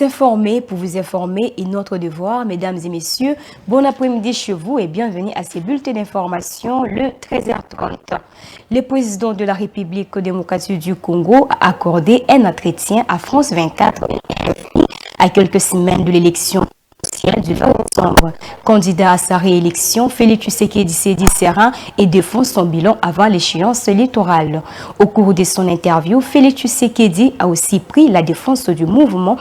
S'informer pour vous informer est notre devoir, mesdames et messieurs. Bon après-midi chez vous et bienvenue à ces bulletins d'information le 13h30. Le président de la République démocratique du Congo a accordé un entretien à France 24 à quelques semaines de l'élection du 20 décembre. Candidat à sa réélection, Félix Tshisekedi s'est dit serein et défend son bilan avant l'échéance électorale. Au cours de son interview, Félix Tshisekedi a aussi pris la défense du mouvement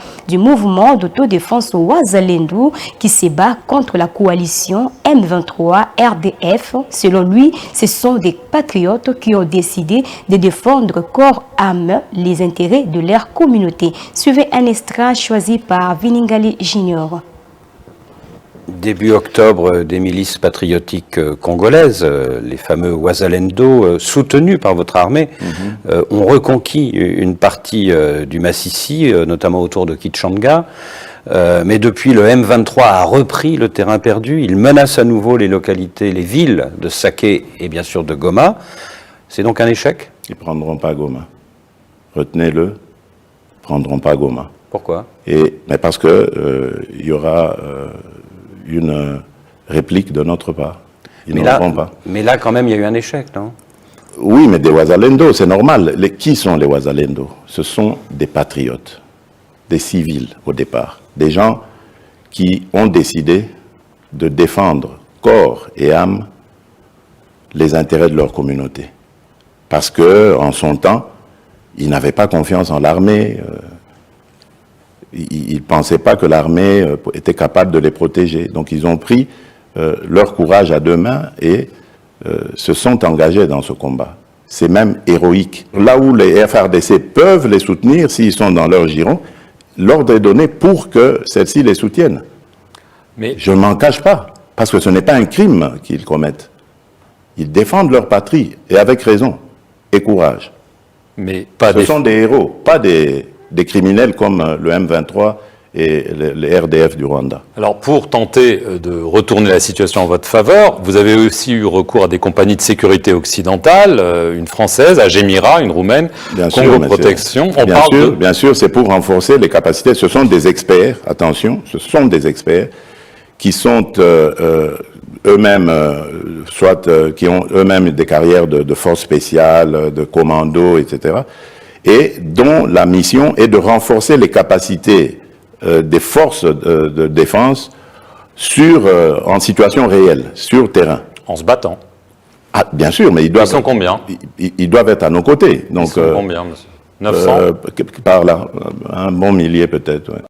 d'autodéfense Wazalendo qui se bat contre la coalition M23 RDF. Selon lui, ce sont des patriotes qui ont décidé de défendre corps âme les intérêts de leur communauté. Suivez un extrait choisi par Viningali Junior. Début octobre, des milices patriotiques congolaises, les fameux Wazalendo, soutenus par votre armée, ont reconquis une partie du Massissi, notamment autour de Kichanga. Mais depuis, le M23 a repris le terrain perdu. Il menace à nouveau les localités, les villes de Saké et bien sûr de Goma. C'est donc un échec? Ils ne prendront pas Goma. Retenez-le, ils ne prendront pas Goma. Pourquoi? Mais parce que il y aura une réplique de notre part. Ils ne prendront pas. Mais là, quand même, il y a eu un échec, non? Oui, mais des Wazalendo, c'est normal. Qui sont les Wazalendo? Ce sont des patriotes, des civils au départ, des gens qui ont décidé de défendre corps et âme les intérêts de leur communauté. Parce que, en son temps, ils n'avaient pas confiance en l'armée. Ils ne pensaient pas que l'armée était capable de les protéger. Donc ils ont pris leur courage à deux mains et se sont engagés dans ce combat. C'est même héroïque. Là où les FRDC peuvent les soutenir, s'ils sont dans leur giron, l'ordre est donné pour que celles-ci les soutiennent. Mais je ne m'en cache pas, parce que ce n'est pas un crime qu'ils commettent. Ils défendent leur patrie, et avec raison, et courage. Mais pas ce sont des héros, pas des criminels comme le M23 et le RDF du Rwanda. Alors, pour tenter de retourner la situation en votre faveur, vous avez aussi eu recours à des compagnies de sécurité occidentales, une française, Agemira, une roumaine, Congo Protection. Bien sûr, c'est pour renforcer les capacités. Ce sont des experts, attention, ce sont des experts qui sont eux-mêmes, qui ont eux-mêmes des carrières de forces spéciales, de commandos, etc., et dont la mission est de renforcer les capacités des forces de défense en situation réelle, sur terrain. En se battant? Ah, bien sûr, mais ils sont combien? Ils doivent être à nos côtés. Donc, ils sont combien, monsieur? 900? Par là, un bon millier peut-être, ouais.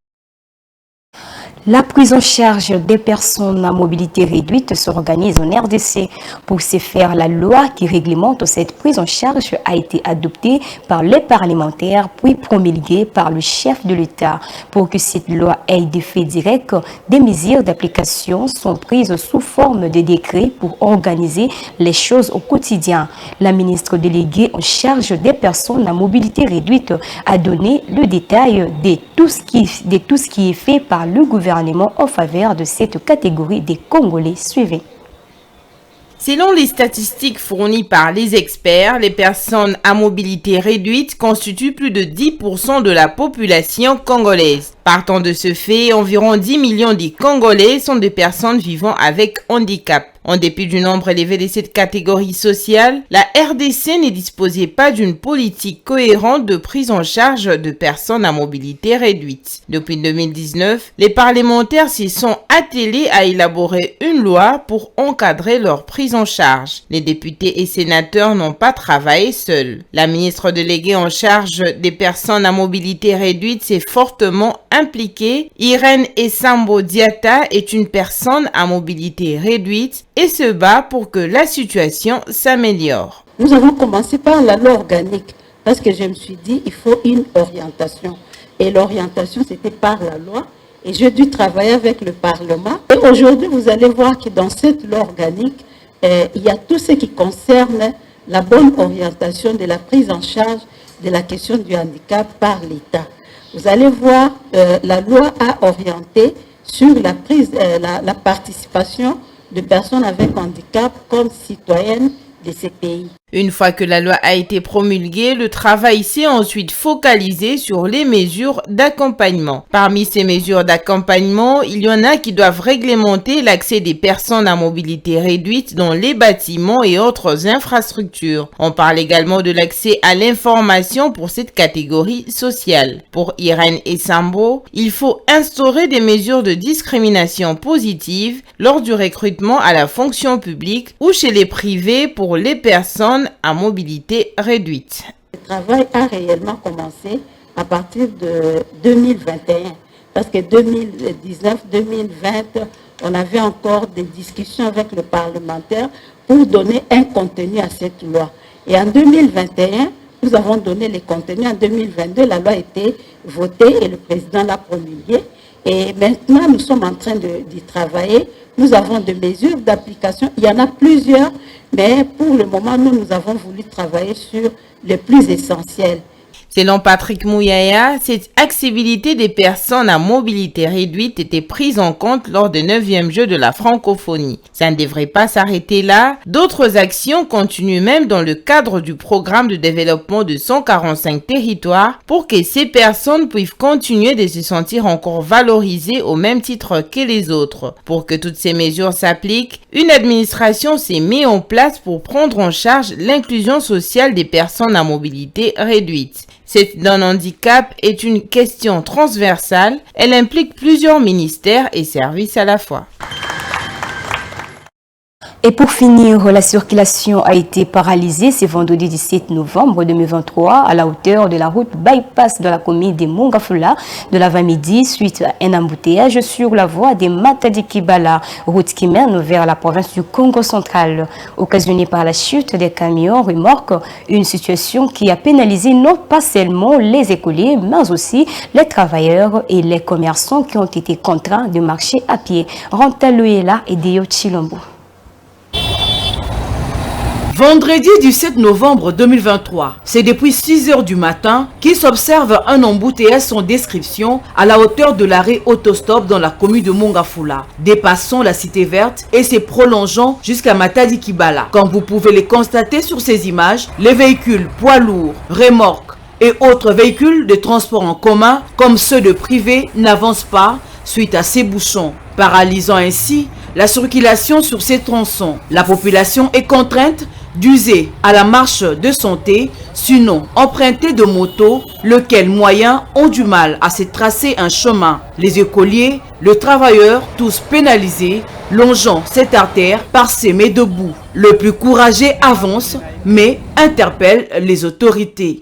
La prise en charge des personnes à mobilité réduite s'organise en RDC. Pour ce faire, la loi qui réglemente cette prise en charge a été adoptée par les parlementaires puis promulguée par le chef de l'État. Pour que cette loi ait d'effet direct, des mesures d'application sont prises sous forme de décrets pour organiser les choses au quotidien. La ministre déléguée en charge des personnes à mobilité réduite a donné le détail de tout ce qui est fait par le gouvernement en faveur de cette catégorie des Congolais. Suivez. Selon les statistiques fournies par les experts, les personnes à mobilité réduite constituent plus de 10% de la population congolaise. Partant de ce fait, environ 10 millions de Congolais sont des personnes vivant avec handicap. En dépit du nombre élevé de cette catégorie sociale, la RDC ne disposait pas d'une politique cohérente de prise en charge de personnes à mobilité réduite. Depuis 2019, les parlementaires s'y sont attelés à élaborer une loi pour encadrer leur prise en charge. Les députés et sénateurs n'ont pas travaillé seuls. La ministre déléguée en charge des personnes à mobilité réduite s'est fortement impliquée. Irène Essambo Diata est une personne à mobilité réduite et se bat pour que la situation s'améliore. Nous avons commencé par la loi organique parce que je me suis dit il faut une orientation. Et l'orientation c'était par la loi et j'ai dû travailler avec le Parlement. Et aujourd'hui vous allez voir que dans cette loi organique, il y a tout ce qui concerne la bonne orientation de la prise en charge de la question du handicap par l'État. Vous allez voir, la loi a orienté sur la participation de personnes avec handicap comme citoyennes de ces pays. Une fois que la loi a été promulguée, le travail s'est ensuite focalisé sur les mesures d'accompagnement. Parmi ces mesures d'accompagnement, il y en a qui doivent réglementer l'accès des personnes à mobilité réduite dans les bâtiments et autres infrastructures. On parle également de l'accès à l'information pour cette catégorie sociale. Pour Irène Essambo, il faut instaurer des mesures de discrimination positive lors du recrutement à la fonction publique ou chez les privés pour les personnes à mobilité réduite. Le travail a réellement commencé à partir de 2021, parce que 2019-2020, on avait encore des discussions avec le parlementaire pour donner un contenu à cette loi. Et en 2021, nous avons donné les contenus. En 2022, la loi a été votée et le président l'a promulguée. Et maintenant, nous sommes en train d'y travailler. Nous avons des mesures d'application. Il y en a plusieurs, mais pour le moment, nous avons voulu travailler sur les plus essentiels. Selon Patrick Mouyaya, cette accessibilité des personnes à mobilité réduite était prise en compte lors des 9e Jeux de la francophonie. Ça ne devrait pas s'arrêter là. D'autres actions continuent même dans le cadre du programme de développement de 145 territoires pour que ces personnes puissent continuer de se sentir encore valorisées au même titre que les autres. Pour que toutes ces mesures s'appliquent, une administration s'est mise en place pour prendre en charge l'inclusion sociale des personnes à mobilité réduite. Cette non-handicap est une question transversale. Elle implique plusieurs ministères et services à la fois. Et pour finir, la circulation a été paralysée ce vendredi 17 novembre 2023 à la hauteur de la route bypass de la commune de Mongafula de l'avant-midi suite à un embouteillage sur la voie de Matadi-Kibala, route qui mène vers la province du Congo central, occasionnée par la chute des camions remorques, une situation qui a pénalisé non pas seulement les écoliers, mais aussi les travailleurs et les commerçants qui ont été contraints de marcher à pied. Ranta Loela et Dio Chilombo. Vendredi 17 novembre 2023, c'est depuis 6 heures du matin qu'il s'observe un embouteillage sans description à la hauteur de l'arrêt autostop dans la commune de Mongafula, dépassant la cité verte et se prolongeant jusqu'à Matadi-Kibala. Comme vous pouvez le constater sur ces images, les véhicules poids lourds, remorques et autres véhicules de transport en commun, comme ceux de privés, n'avancent pas suite à ces bouchons, paralysant ainsi la circulation sur ces tronçons. La population est contrainte d'user à la marche de santé, sinon emprunter de motos, lesquels moyens ont du mal à se tracer un chemin. Les écoliers, les travailleurs, tous pénalisés, longeant cette artère parsemée de boue. Le plus courageux avance, mais interpelle les autorités.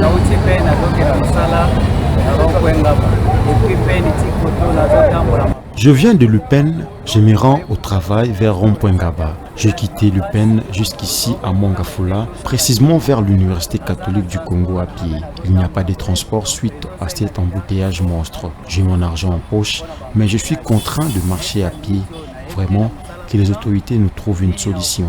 Je viens de Lupin, je me rends au travail vers Rond-Point-Ngaba. J'ai quitté Lupin jusqu'ici à Mongafula, précisément vers l'Université catholique du Congo à pied. Il n'y a pas de transport suite à cet embouteillage monstre. J'ai mon argent en poche, mais je suis contraint de marcher à pied. Vraiment, que les autorités nous trouvent une solution.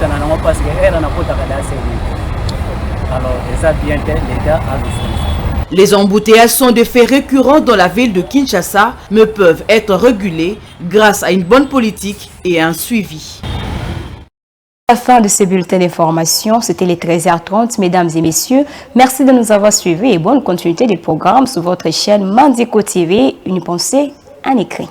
Les embouteillages sont des faits récurrents dans la ville de Kinshasa, mais peuvent être régulés grâce à une bonne politique et un suivi. À la fin de ce bulletin d'information, c'était les 13h30. Mesdames et messieurs, merci de nous avoir suivis et bonne continuité des programmes sur votre chaîne Mandiko TV. Une pensée en écrit.